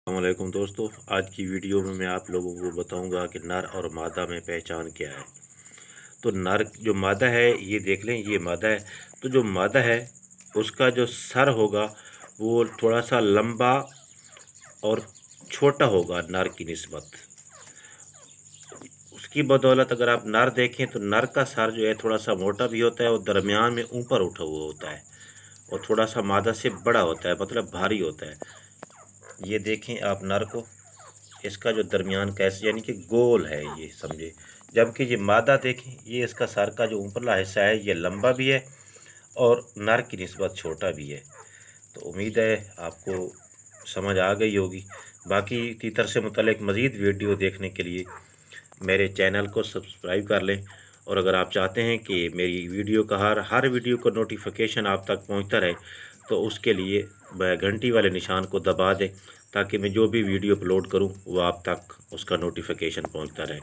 السلام علیکم دوستو، آج کی ویڈیو میں آپ لوگوں کو بتاؤں گا کہ نر اور مادہ میں پہچان کیا ہے۔ تو نر جو مادہ ہے یہ دیکھ لیں، یہ مادہ ہے۔ تو جو مادہ ہے اس کا جو سر ہوگا وہ تھوڑا سا لمبا اور چھوٹا ہوگا نر کی نسبت۔ اس کی بدولت اگر آپ نر دیکھیں تو نر کا سر جو ہے تھوڑا سا موٹا بھی ہوتا ہے اور درمیان میں اوپر اٹھا ہوا ہوتا ہے اور تھوڑا سا مادہ سے بڑا ہوتا ہے، مطلب بھاری ہوتا ہے۔ یہ دیکھیں آپ نر کو، اس کا جو درمیان کیسے یعنی کہ گول ہے یہ سمجھے، جبکہ یہ مادہ دیکھیں، یہ اس کا سر کا جو اوپرلا حصہ ہے یہ لمبا بھی ہے اور نر کی نسبت چھوٹا بھی ہے۔ تو امید ہے آپ کو سمجھ آ گئی ہوگی۔ باقی تیتر سے متعلق مزید ویڈیو دیکھنے کے لیے میرے چینل کو سبسکرائب کر لیں، اور اگر آپ چاہتے ہیں کہ میری ویڈیو کا ہر ویڈیو کا نوٹیفیکیشن آپ تک پہنچتا رہے تو اس کے لیے گھنٹی والے نشان کو دبا دیں، تاکہ میں جو بھی ویڈیو اپلوڈ کروں وہ آپ تک اس کا نوٹیفیکیشن پہنچتا رہے۔